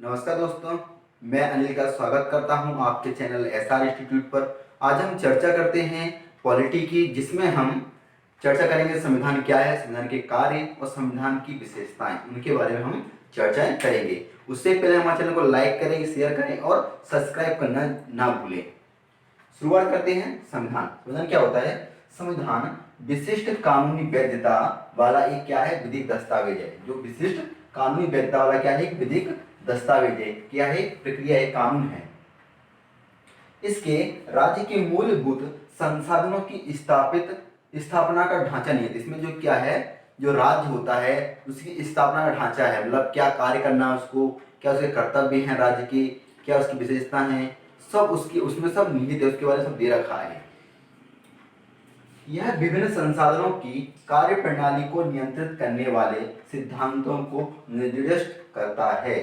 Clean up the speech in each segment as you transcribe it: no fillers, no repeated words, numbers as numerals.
नमस्कार दोस्तों, मैं अनिल का स्वागत करता हूं आपके चैनल एसआर इंस्टीट्यूट पर। आज हम चर्चा करते हैं पॉलिटी की, जिसमें हम चर्चा करेंगे संविधान क्या है, संविधान के कार्य और संविधान की विशेषताएं, उनके बारे में हम चर्चाएं करेंगे। उससे पहले हमारे चैनल को लाइक करें, शेयर करें और सब्सक्राइब करना ना भूलें। शुरुआत करते हैं। संविधान संविधान क्या होता है? संविधान विशिष्ट कानूनी वैधता वाला एक क्या है? विधिक दस्तावेज है। जो विशिष्ट कानूनी वैधता वाला क्या है? एक विधिक दस्तावेज है। क्या है? प्रक्रिया है, कानून है। इसके राज्य के मूलभूत संसाधनों की स्थापना का ढांचा नहीं है। इसमें जो क्या है, जो राज्य होता है उसकी स्थापना का ढांचा है, मतलब क्या कार्य करना है उसको, क्या उसके कर्तव्य हैं राज्य के, क्या उसकी विशेषता है, सब उसकी उसमें सब निहित है, उसके बारे में सब दे रखा है। यह विभिन्न संसाधनों की कार्य प्रणाली को नियंत्रित करने वाले सिद्धांतों को निर्दिष्ट करता है।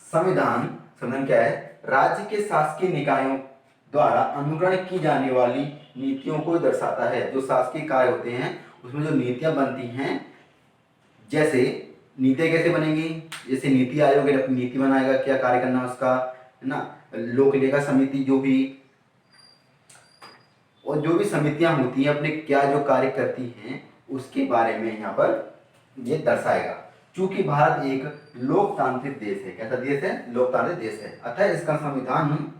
संविधान संविधान क्या है? राज्य के शासकीय निकायों द्वारा अनुगमन की जाने वाली नीतियों को दर्शाता है। जो शासकीय कार्य होते हैं उसमें जो नीतियां बनती हैं, जैसे नीतियां कैसे बनेंगी, जैसे नीति आयोग अपनी नीति बनाएगा, क्या कार्य करना है उसका, है ना। लोक लेखा समिति जो भी और जो भी समितियां होती हैं अपने क्या जो कार्य करती हैं उसके बारे में यहाँ पर ये दर्शाएगा। चूंकि भारत एक लोकतांत्रिक देश है, कैसा देश है? लोकतांत्रिक देश है। अतः इसका संविधान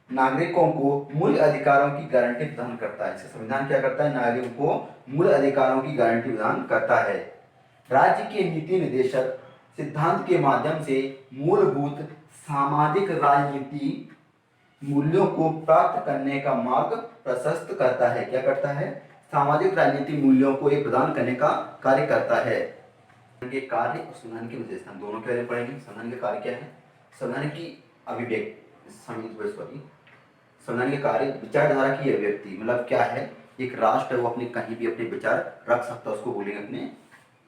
नागरिकों को मूल अधिकारों की गारंटी प्रदान करता है। इसका संविधान क्या करता है? नागरिकों को मूल अधिकारों की गारंटी प्रदान करता है। राज्य के नीति निर्देशक सिद्धांत के माध्यम से मूलभूत सामाजिक राजनीति मूल्यों को प्राप्त करने का मार्ग प्रशस्त करता है। क्या करता है? सामाजिक राजनीतिक मूल्यों को एक प्रदान करने का कार्य करता है। के कार्य और संविधान की विशेषता दोनों के बारे में पढ़ेंगे। संविधान के कार्य क्या है? संविधान की अभिव्यक्ति, संविधान के कार्य विचारधारा की अभिव्यक्ति, मतलब क्या है? एक राष्ट्र है वो अपने कहीं भी अपने विचार रख सकता है, उसको बोलेंगे अपने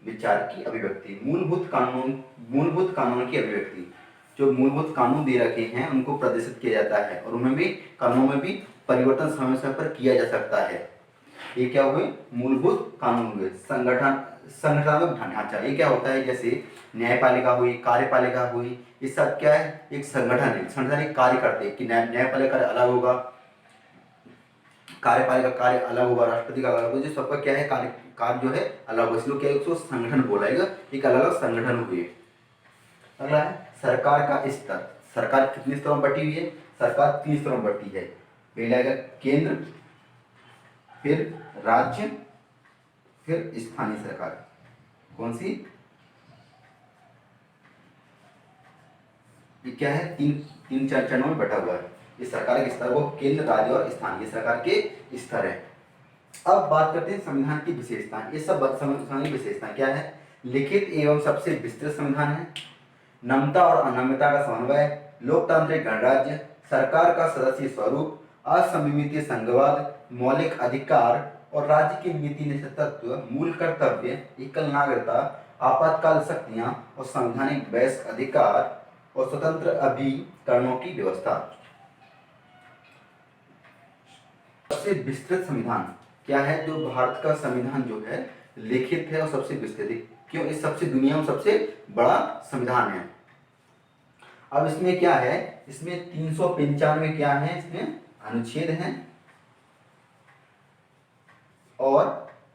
विचार की अभिव्यक्ति। मूलभूत कानून की अभिव्यक्ति, जो मूलभूत कानून दे रखे हैं उनको प्रदर्शित किया जाता है और उनमें भी कानूनों में भी परिवर्तन समय समय पर किया जा सकता है। ये क्या हुए? मूलभूत कानून हुए। संगठनात्मक ढांचा, ये क्या होता है? जैसे न्यायपालिका हुई, कार्यपालिका हुई, ये सब क्या है? एक संगठन है। संगठन एक कार्य करते हैं कि न्यायपालिका अलग होगा, कार्यपालिका कार्य अलग होगा, राष्ट्रपति का अलग होगा, जो सबका क्या है कार्य जो है अलग होगा, इसलिए क्या है उसको संगठन बोलाएगा, एक अलग अलग संगठन हुए। अगला है सरकार का स्तर। सरकार कितने स्तरों में बटी हुई है? सरकार 3 स्तरों में बटी है। पहला आएगा केंद्र, फिर राज्य, फिर स्थानीय सरकार। कौन सी? ये क्या है? तीन चार चरणों में बटा हुआ है। ये सरकार के स्तर को केंद्र, राज्य और स्थानीय सरकार के स्तर है। अब बात करते हैं संविधान की विशेषताएं। ये सब संविधान की विशेषताएं क्या है? लिखित एवं सबसे विस्तृत संविधान है, नम्रता और अनम्रता का समन्वय, लोकतांत्रिक गणराज्य, सरकार का सदस्य स्वरूप, असममितीय संघवाद, मौलिक अधिकार और राज्य की नीति निष्ठत्व, मूल कर्तव्य, एकल नागरिकता, आपातकाल शक्तियां और संवैधानिक वयस्क अधिकार और स्वतंत्र अभिकरणों की व्यवस्था। सबसे विस्तृत संविधान क्या है? जो भारत का संविधान जो है लिखित है और सबसे विस्तृत। क्यों? इस सबसे दुनिया में सबसे बड़ा संविधान है। अब इसमें क्या है? इसमें 395 क्या है? इसमें अनुच्छेद हैं और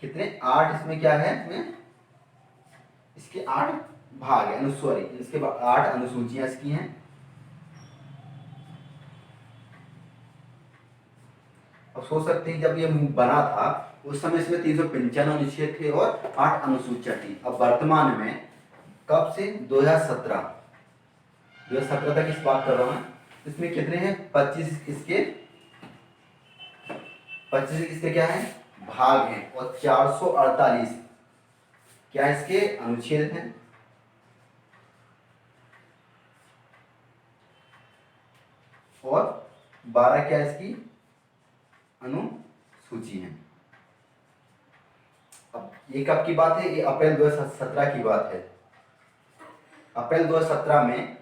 कितने? 8 इसमें क्या है? इसमें इसके 8 भाग है, इसके बाद 8 अनुसूचियां इसकी हैं। अब सोच सकते हैं जब ये बना था उस समय इसमें 395 अनुच्छेद थे और 8 अनुसूचियां थी। अब वर्तमान में कब से? 2017 तक इस बात कर रहा हूं। इसमें कितने हैं? 25 इसके क्या है? भाग हैं और 448 क्या इसके अनुच्छेद हैं और 12 क्या इसकी अनुसूची है। अब ये कब की बात है? ये अप्रैल 2017 की बात है। अप्रैल 2017 में।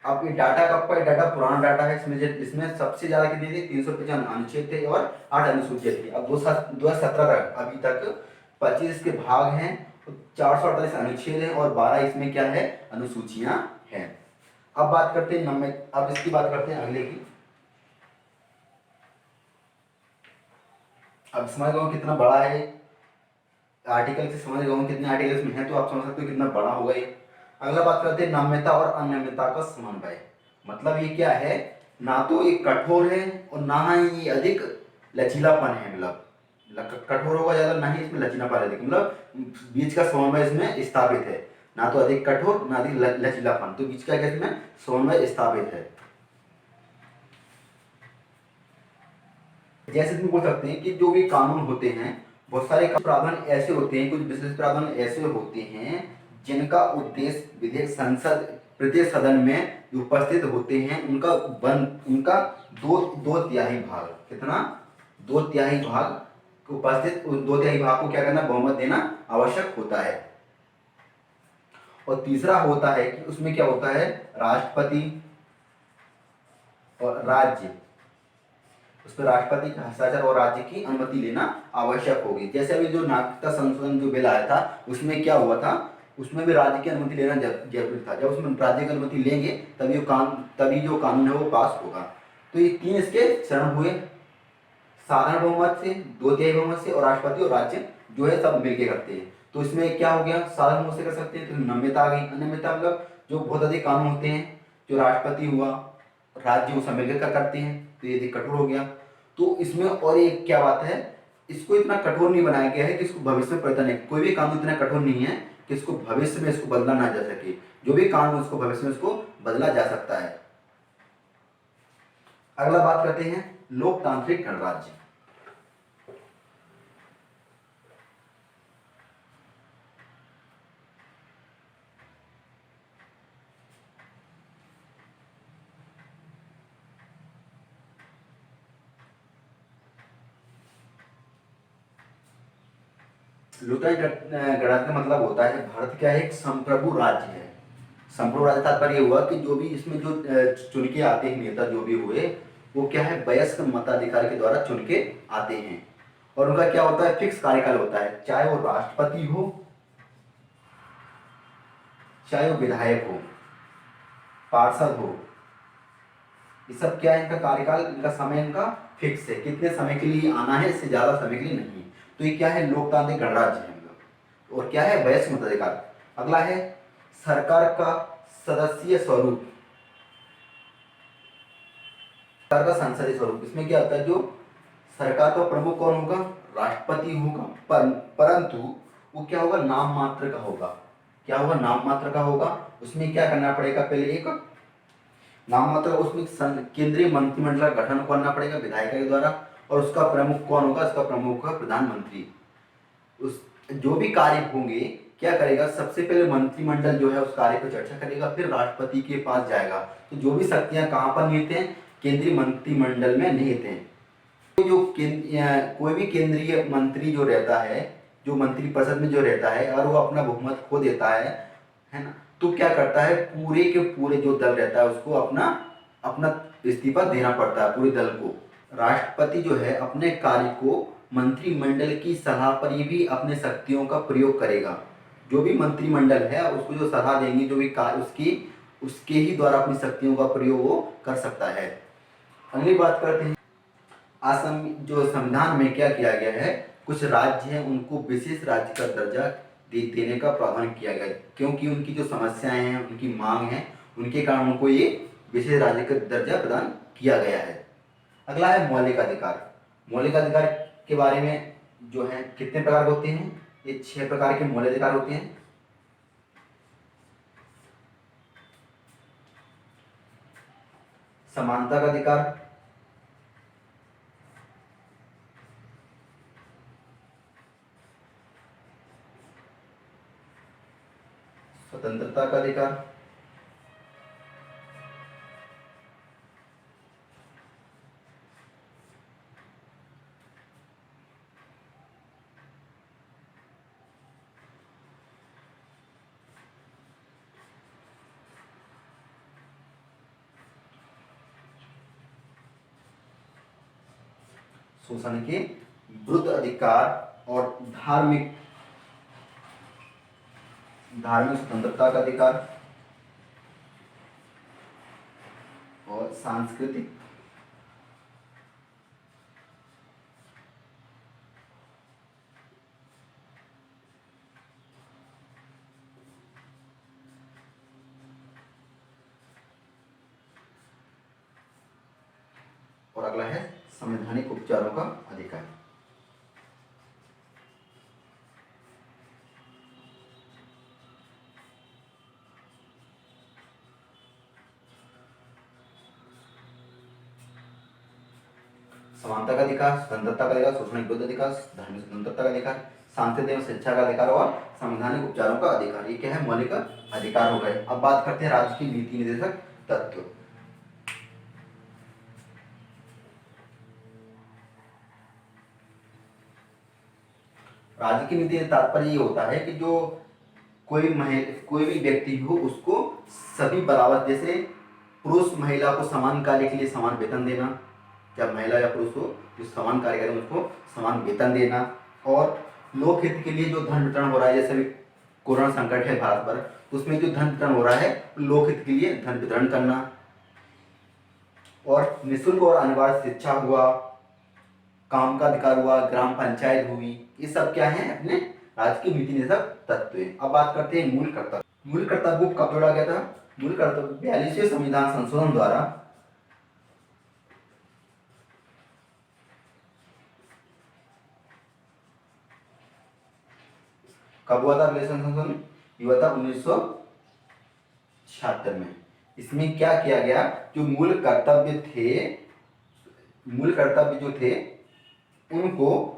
अब ये डाटा कब का? डाटा पुराना डाटा है। इसमें सबसे ज्यादा कितनी थी? 395 अनुच्छेद थे और 8 अनुसूचियां थी। अब 2017 तक अभी तक 25 इसके भाग हैं 448 अनुच्छेद है और 12 इसमें क्या है, अनुसूचियां हैं। अब बात करते हैं अब इसकी बात करते हैं अगले की। अब समझ गए कितना बड़ा है आर्टिकल से, समझ गए कितने आर्टिकल्स में है, तो आप समझ सकते हो कितना बड़ा होगा ये। अगला बात करते हैं नम्यता और अनम्यता का समन्वय। मतलब ये क्या है, ना तो ये कठोर है और ना ही ये अधिक लचीलापन है, मतलब कठोर होगा ज्यादा, ना ही इसमें लचीलापन अधिक, मतलब बीच का समन्वय इसमें स्थापित है, ना तो अधिक कठोर ना अधिक लचीलापन, तो बीच का क्या इसमें समन्वय स्थापित है। जैसे तुम बोल सकते हैं कि जो भी कानून होते हैं, बहुत सारे प्रावधान ऐसे होते हैं, कुछ विशेष प्रावधान ऐसे होते हैं जिनका उद्देश्य विधेयक संसद प्रत्येक सदन में जो उपस्थित होते हैं उनका दो तिहाई भाग, कितना, दो तिहाई भाग उपस्थित, दो तिहाई भाग को क्या करना, बहुमत देना आवश्यक होता है। और तीसरा होता है कि उसमें क्या होता है, राष्ट्रपति और राज्य, उस पर राष्ट्रपति का हस्ताक्षर और राज्य की अनुमति लेना आवश्यक होगी। जैसे अभी जो नागरिकता संशोधन जो बिल आया था उसमें क्या हुआ था, उसमें भी राज्य की अनुमति लेना जरूरी था। जब उसमें राज्य की अनुमति लेंगे तभी जो कानून है वो पास होगा। तो ये तीन इसके चरण हुए, साधारण बहुमत से, दो तिहाई बहुमत से और राष्ट्रपति और राज्य जो है सब मिलकर करते हैं। तो इसमें क्या हो गया, साधारण बहुमत से कर सकते हैं, तो नम्यता आ गई। अनम्यता मतलब जो बहुत अधिक कानून होते हैं, जो राष्ट्रपति हुआ, राज्य वो सब मिलकर करते हैं, तो ये कठोर हो गया। तो इसमें और एक क्या बात है, इसको इतना कठोर नहीं बनाया गया है कि इसको भविष्य में परिवर्तन नहीं, कोई भी कानून इतना कठोर नहीं है कि इसको भविष्य में इसको बदला ना जा सके। जो भी कानून उसको भविष्य में इसको बदला जा सकता है। अगला बात करते हैं लोकतांत्रिक गणराज्य। लोकतांत्रिक गणराज्य का मतलब होता है, भारत क्या है, एक संप्रभु राज्य है। संप्रभु राज्य तात्पर्य हुआ कि जो भी इसमें जो चुन के आते हैं नेता जो भी हुए, वो क्या है, वयस्क मताधिकार के द्वारा चुन के आते हैं। और उनका क्या होता है, फिक्स कार्यकाल होता है, चाहे वो राष्ट्रपति हो, चाहे वो विधायक हो, पार्षद हो, ये सब क्या है, इनका कार्यकाल, इनका समय इनका फिक्स है, कितने समय के लिए आना है, इससे ज्यादा समय के लिए नहीं। तो ये क्या है, लोकतांत्रिक गणराज्य है। और क्या है, वयस्क मताधिकार। अगला है सरकार का सदस्यीय स्वरूप, सरकार का संसदीय स्वरूप। इसमें क्या होता है, जो सरकार का प्रमुख कौन होगा, राष्ट्रपति होगा, परंतु वो क्या होगा, नाम मात्र का होगा। क्या होगा, नाम मात्र का होगा। उसमें क्या करना पड़ेगा, पहले एक नाम मात्र, उसमें केंद्रीय मंत्रिमंडल का गठन करना पड़ेगा विधायिका के द्वारा। और उसका प्रमुख कौन होगा, उसका प्रमुख होगा प्रधानमंत्री। उस जो भी कार्य होंगे क्या करेगा, सबसे पहले मंत्रिमंडल जो है उस कार्य पर चर्चा करेगा, फिर राष्ट्रपति के पास जाएगा। तो जो भी शक्तियां कहाँ पर निहित हैं, केंद्रीय मंत्रिमंडल में निहित हैं। तो जो कोई भी केंद्रीय मंत्री जो रहता है, जो मंत्रिपरिषद में जो रहता है, अगर वो अपना बहुमत खो देता है ना, तो क्या करता है, पूरे के पूरे जो दल रहता है उसको अपना अपना इस्तीफा देना पड़ता है, पूरे दल को। राष्ट्रपति जो है अपने कार्य को मंत्रिमंडल की सलाह पर ही भी अपने शक्तियों का प्रयोग करेगा। जो भी मंत्रिमंडल है उसको जो सलाह देंगे, जो भी कार्य उसके ही द्वारा अपनी शक्तियों का प्रयोग वो कर सकता है। अगली बात करते हैं असम, जो संविधान में क्या किया गया है, कुछ राज्य हैं उनको विशेष राज्य का दर्जा देने का प्रावधान किया गया है, क्योंकि उनकी जो समस्याएं हैं, उनकी मांग है, उनके कारण उनको ये विशेष राज्य का दर्जा प्रदान किया गया है। अगला है मौलिक अधिकार। मौलिक अधिकार के बारे में जो है कितने प्रकार होते हैं, ये 6 प्रकार के मौलिक अधिकार होते हैं। समानता का अधिकार, स्वतंत्रता का अधिकार, शोषण के विरुद्ध अधिकार और धार्मिक धार्मिक स्वतंत्रता का अधिकार और सांस्कृतिक और अगला है संवैधानिक उपचारों का अधिकार। समानता का अधिकार, स्वतंत्रता का अधिकार, शोषण विरोध अधिकार, धार्मिक स्वतंत्रता का अधिकार, सांस्कृतिक एवं शिक्षा का अधिकार और संवैधानिक उपचारों का अधिकार। ये क्या है? मौलिक अधिकार हो गए। अब बात करते हैं राज्य की नीति निर्देशक तत्व। राज्य की नीति तात्पर्य ये होता है कि जो कोई भी व्यक्ति हो उसको सभी बराबर, जैसे पुरुष महिला को समान कार्य के लिए समान वेतन देना, चाहे महिला या पुरुष हो, जो समान कार्य करें उसको समान वेतन देना, और लोक हित के लिए जो धन वितरण हो रहा है, जैसे अभी कोरोना संकट है भारत पर, तो उसमें जो धन वितरण हो रहा है लोक हित के लिए धन वितरण करना, और निःशुल्क और अनिवार्य शिक्षा हुआ, काम का अधिकार हुआ, ग्राम पंचायत हुई, ये सब क्या है? अपने राज्य की नीति निर्देशक तत्व है। अब बात करते हैं मूल कर्तव्य। मूल कर्तव्य को कब जोड़ा गया था? मूल कर्तव्य 42वें संविधान संशोधन द्वारा कब हुआ था? संशोधन ये हुआ था 1976 में। इसमें क्या किया गया? जो मूल कर्तव्य जो थे उनको,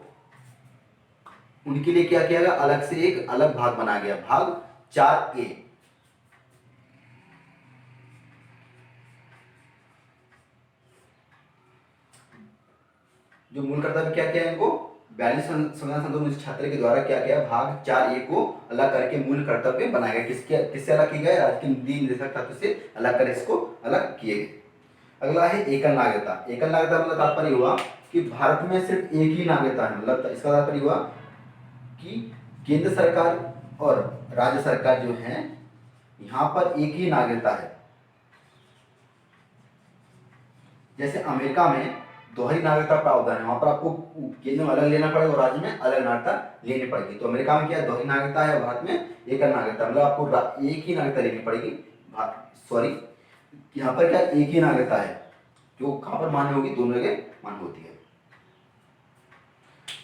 उनके लिए क्या किया गया? अलग से एक अलग भाग बनाया गया, भाग 4A। जो मूल कर्तव्य क्या किया इनको? 42 संविधान संशोधन 1976 के द्वारा क्या किया? भाग 4A को अलग करके मूल कर्तव्य बनाया गया। किससे अलग किया गया? राज्य की नीति निर्देशक तत्व से अलग कर इसको अलग किए गए। अगला है एकल नागरिकता। एकल नागरिकता मतलब तात्पर्य हुआ कि भारत में सिर्फ एक ही नागरिकता है, मतलब इसका तात्पर्य हुआ कि केंद्र सरकार और राज्य सरकार जो है यहाँ पर एक ही नागरिकता है। जैसे अमेरिका में दोहरी नागरिकता प्रावधान है, वहां पर आपको केंद्र में अलग लेना पड़ेगा और राज्य में अलग नागरिकता लेनी पड़ेगी। तो अमेरिका में क्या है? दोहरी नागरिकता है, भारत में एकल नागरिकता, मतलब आपको एक ही नागरिकता लेनी पड़ेगी। सॉरी, यहाँ पर क्या एक ही नागरिकता है, जो कहां पर मान्य होगी? दोनों जगह मान्य होती है।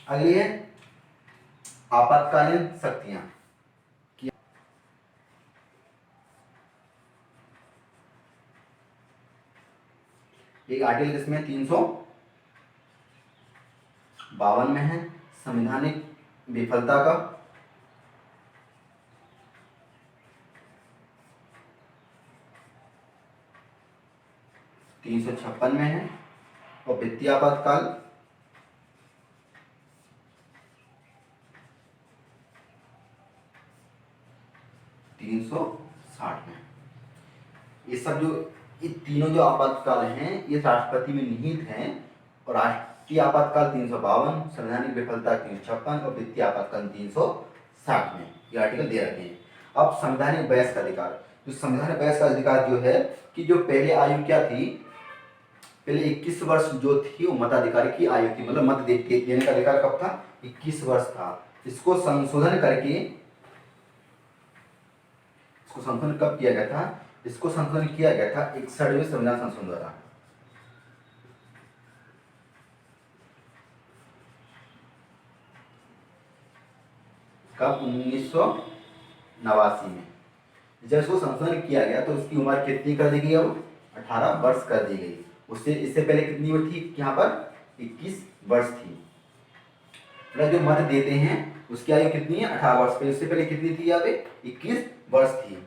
अगली है आपातकालीन शक्तियां। एक आर्टिकल किसमें? 352 में है, संवैधानिक विफलता का। - 356 में है, और वित्तीय आपातकाल 360 में। ये सब जो ये तीनों जो आपातकाल हैं ये राष्ट्रपति में निहित हैं, और राष्ट्रीय आपातकाल 352, संवैधानिक विफलता 356 और वित्तीय आपातकाल 360 में ये आर्टिकल दे रखे हैं। अब संवैधानिक बहस का अधिकार। तो संवैधानिक बहस का अधिकार जो है कि जो पहले आयु क्या थी? पहले 21 वर्ष जो थी वो मताधिकार की आयु थी, मतलब मत देने का अधिकार कब था? 21 वर्ष था। इसको संशोधन करके, इसको संशोधन कब किया गया था? इसको संशोधन किया गया था 61वें संविधान संशोधन द्वारा। कब? 1989 में। जब इसको संशोधन किया गया तो उसकी उम्र कितनी कर दी गई? अब 18 वर्ष कर दी गई। उससे इससे पहले कितनी उम्र थी? यहाँ पर 21 वर्ष थी। मतलब जो मत देते हैं उसकी आयु कितनी है? 18 वर्ष। पे उससे पहले कितनी थी? यहाँ पे 21 वर्ष थी।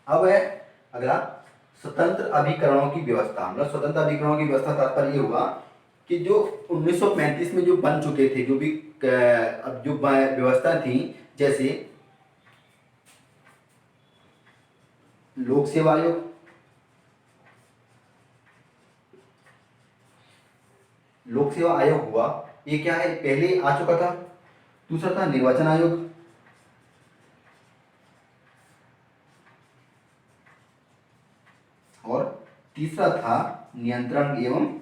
अब है अगला स्वतंत्र अभिकरणों की व्यवस्था। मतलब स्वतंत्र अभिकरणों की व्यवस्था तात्पर्य ये हुआ कि जो 1935 में जो बन चुके थे, जो भी अब जो व्यवस्था थी, जैसे लोक सेवा आयोग, लोक सेवा आयोग हुआ, ये क्या है? पहले आ चुका था। दूसरा था निर्वाचन आयोग, और तीसरा था नियंत्रण एवं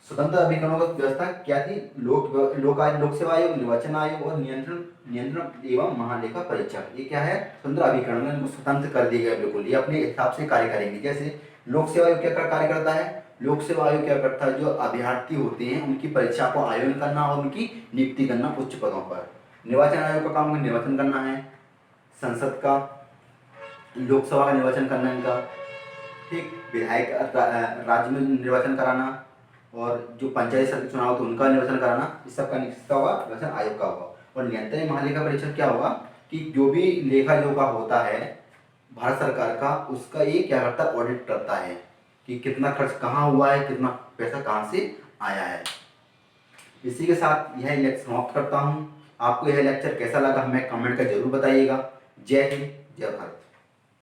स्वतंत्र अभिकरणों की व्यवस्था क्या थी? लोक सेवा आयोग, निर्वाचन आयोग और नियंत्रण नियंत्रण एवं महालेखा परीक्षक। ये क्या है? स्वतंत्र अभिकरण, इनको स्वतंत्र कर दिया गया बिल्कुल, ये अपने हिसाब से कार्य करेंगे। जैसे लोक सेवा आयोग क्या कार्य करता है? लोक सेवा आयोग क्या करता है? जो अभ्यर्थी होते हैं उनकी परीक्षा को आयोजन करना और उनकी नियुक्ति करना उच्च पदों पर। निर्वाचन आयोग का काम निर्वाचन करना है, संसद का, लोकसभा का निर्वाचन करना इनका, ठीक, विधायक राज्य में निर्वाचन कराना, और जो पंचायत समिति चुनाव थे उनका निर्वाचन कराना, इस सब का किसका होगा? निर्वाचन आयोग का होगा। और नियंत्रण महालेखा परीक्षक क्या होगा कि जो भी लेखा जोखा होता है भारत सरकार का, उसका ये क्या करता है? ऑडिट करता है कि कितना खर्च कहाँ हुआ है, कितना पैसा कहाँ से आया है। इसी के साथ यह लेक्चर समाप्त करता हूँ। आपको यह लेक्चर कैसा लगा हमें कमेंट कर जरूर बताइएगा। जय हिंद, जय भारत।